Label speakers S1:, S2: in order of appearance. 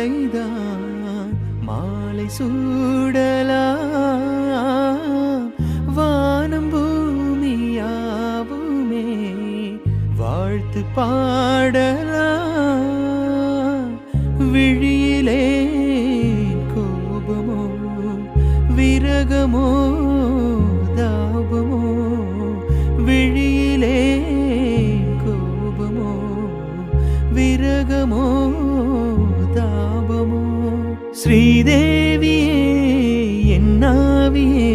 S1: மாலைதான் மாலை சூடலாம் வானம் பூமியாவுமே வாழ்த்து பாடலாம் விழியிலே கோபமோ விரகமோ தாபமோ விழியிலே கோபமோ விரகமோ தாபமோ ஸ்ரீதேவியே என்னாவியே